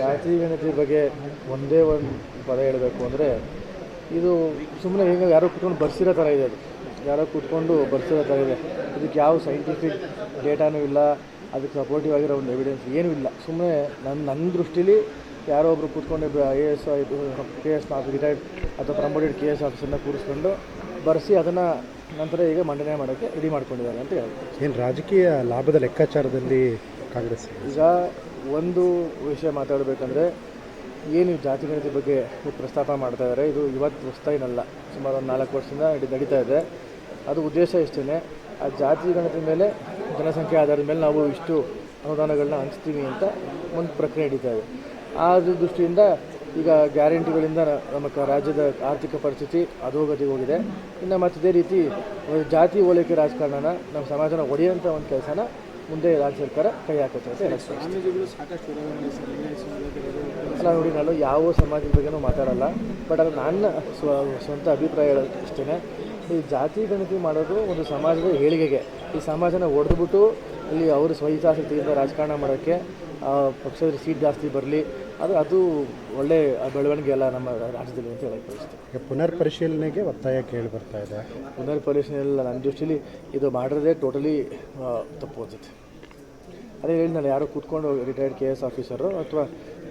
ಜಾತಿ ಗಣತಿ ಬಗ್ಗೆ ಒಂದೇ ಒಂದು ಪದ ಹೇಳಬೇಕು ಅಂದರೆ ಇದು ಸುಮ್ಮನೆ ಈಗ ಯಾರೋ ಕೂತ್ಕೊಂಡು ಬರ್ಸಿರೋ ಥರ ಇದೆ. ಅದು ಯಾರೋ ಕೂತ್ಕೊಂಡು ಬರ್ಸಿರೋ ಥರ ಇದೆ. ಇದಕ್ಕೆ ಯಾವ ಸೈಂಟಿಫಿಕ್ ಡೇಟಾನೂ ಇಲ್ಲ, ಅದಕ್ಕೆ ಸಪೋರ್ಟಿವ್ ಆಗಿರೋ ಒಂದು ಎವಿಡೆನ್ಸ್ ಏನೂ ಇಲ್ಲ. ಸುಮ್ಮನೆ ನನ್ನ ದೃಷ್ಟಿಲಿ ಯಾರೋ ಒಬ್ಬರು ಕೂತ್ಕೊಂಡು IAS KS ರಿಟೈರ್ಡ್ ಅಥವಾ ಪ್ರಮೋಟೆಡ್ KS ಆಫೀಸರ್ನ ಕೂರಿಸ್ಕೊಂಡು ಬರೆಸಿ ಅದನ್ನು ನಂತರ ಈಗ ಮಂಡನೆ ಮಾಡೋಕ್ಕೆ ರೆಡಿ ಮಾಡ್ಕೊಂಡಿದ್ದಾರೆ ಅಂತ ಹೇಳ್ಬೋದು. ಏನು ರಾಜಕೀಯ ಲಾಭದ ಲೆಕ್ಕಾಚಾರದಲ್ಲಿ ಕಾಂಗ್ರೆಸ್ ಈಗ ಒಂದು ವಿಷಯ ಮಾತಾಡಬೇಕಂದ್ರೆ ಏನು ಜಾತಿ ಗಣತಿ ಬಗ್ಗೆ ಪ್ರಸ್ತಾಪ ಮಾಡ್ತಾ ಇದ್ದಾರೆ, ಇದು ಇವತ್ತು ಹೊಸತೇನಲ್ಲ. ಸುಮಾರು ಒಂದು 4 ವರ್ಷದಿಂದ ನಡೀತಾ ಇದೆ. ಅದು ಉದ್ದೇಶ ಇಷ್ಟೇ, ಆ ಜಾತಿ ಗಣತಿ ಮೇಲೆ ಜನಸಂಖ್ಯೆ ಆಧಾರದ ಮೇಲೆ ನಾವು ಇಷ್ಟು ಅನುದಾನಗಳನ್ನ ಹಂಚ್ತೀವಿ ಅಂತ ಒಂದು ಪ್ರಕ್ರಿಯೆ ನಡೀತಾ ಇದೆ. ಆ ದೃಷ್ಟಿಯಿಂದ ಈಗ ಗ್ಯಾರಂಟಿಗಳಿಂದ ನಮ್ಮ ರಾಜ್ಯದ ಆರ್ಥಿಕ ಪರಿಸ್ಥಿತಿ ಅಧೋಗತಿಗೆ ಹೋಗಿದೆ. ಇನ್ನು ಮತ್ತು ಇದೇ ರೀತಿ ಜಾತಿ ಓಲೈಕೆ ರಾಜಕಾರಣನ ನಮ್ಮ ಸಮಾಜನ ಒಡೆಯುವಂಥ ಒಂದು ಕೆಲಸನ ಮುಂದೆ ರಾಜ್ಯ ಸರ್ಕಾರ ಕೈ ಹಾಕುತ್ತೆ ಅಂತ ಹೇಳಕ್ಕೆ ಅಲ್ಲ. ನೋಡಿ, ನಾನು ಯಾವ ಸಮಾಜದ ಬಗ್ಗೆನೂ ಮಾತಾಡಲ್ಲ, ಬಟ್ ಅದು ನನ್ನ ಸ್ವಂತ ಅಭಿಪ್ರಾಯ ಅಷ್ಟೇ. ಈ ಜಾತಿ ಗಣತಿ ಮಾಡೋದು ಒಂದು ಸಮಾಜದ ಏಳಿಗೆಗೆ, ಈ ಸಮಾಜನ ಒಡೆದ್ಬಿಟ್ಟು ಇಲ್ಲಿ ಅವರು ಸ್ವಹಿತಾಸಕ್ತಿಯಿಂದ ರಾಜಕಾರಣ ಮಾಡೋಕ್ಕೆ ಪಕ್ಷದ ಸೀಟ್ ಜಾಸ್ತಿ ಬರಲಿ, ಅದು ಒಳ್ಳೆ ಬೆಳವಣಿಗೆ ಅಲ್ಲ ನಮ್ಮ ರಾಜ್ಯದಲ್ಲಿ ಅಂತ ಹೇಳಕ್ಕೆ ಬಯಸ್ತೀನಿ. ಪುನರ್ ಪರಿಶೀಲನೆಗೆ ಒತ್ತಾಯ ಕೇಳಿ ಬರ್ತಾ ಇದೆ. ಪುನರ್ ಪರಿಶೀಲನೆ ಇಲ್ಲ, ನನ್ನ ದೃಷ್ಟಿಲಿ ಇದು ಮಾಡಿರೋದೇ ಟೋಟಲಿ ತಪ್ಪು ಅನ್ಸುತ್ತೆ. ಅದೇ ಹೇಳಿ, ನಾನು ಯಾರೋ ಕೂತ್ಕೊಂಡು ರಿಟೈರ್ಡ್ KS ಆಫೀಸರು ಅಥವಾ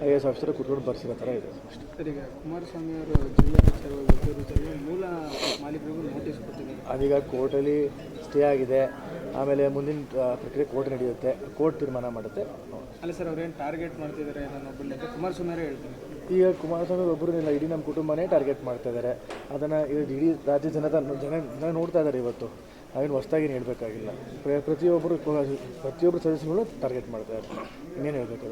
IAS ಆಫೀಸರು ಕೂತ್ಕೊಂಡು ಬರ್ಸಿರೋ ಥರ ಇದೆ ಅಷ್ಟೇ. ಸರ್, ಈಗ ಕುಮಾರಸ್ವಾಮಿ ಅವರು ಜಿಲ್ಲಾಧ್ಯಕ್ಷರು ಮೂಲ ಮಾಲೀಕರಿಗೂ ನೋಟಿಸ್ ಕೊಟ್ಟಿದ್ದಾರೆ. ಅದೀಗ ಕೋರ್ಟಲ್ಲಿ ಸ್ಟೇ ಆಗಿದೆ. ಆಮೇಲೆ ಮುಂದಿನ ಪ್ರಕ್ರಿಯೆ ಕೋರ್ಟ್ ನಡೆಯುತ್ತೆ, ಕೋರ್ಟ್ ತೀರ್ಮಾನ ಮಾಡುತ್ತೆ. ಅಲ್ಲ ಸರ್, ಅವ್ರೇನು ಟಾರ್ಗೆಟ್ ಮಾಡ್ತಿದ್ದಾರೆ ನನ್ನೊಬ್ಬರನ್ನ ಅಂತ ಕುಮಾರಸ್ವಾಮಿ ಅವರೇ ಹೇಳ್ತಾರೆ. ಈಗ ಕುಮಾರಸ್ವಾಮಿ ಒಬ್ಬರನ್ನೆಲ್ಲ ಇಡೀ ನಮ್ಮ ಕುಟುಂಬನೇ ಟಾರ್ಗೆಟ್ ಮಾಡ್ತಾ ಇದ್ದಾರೆ. ಅದನ್ನು ಇಡೀ ರಾಜ್ಯ ಜನ ನೋಡ್ತಾ ಇದ್ದಾರೆ. ಇವತ್ತು ನಾವೇನು ಹೊಸದಾಗಿ ಹೇಳಬೇಕಾಗಿಲ್ಲ. ಪ್ರತಿಯೊಬ್ಬರು ಸದಸ್ಯರುಗಳು ಟಾರ್ಗೆಟ್ ಮಾಡ್ತಾ ಇದ್ದಾರೆ. ಇನ್ನೇನು ಹೇಳಬೇಕು?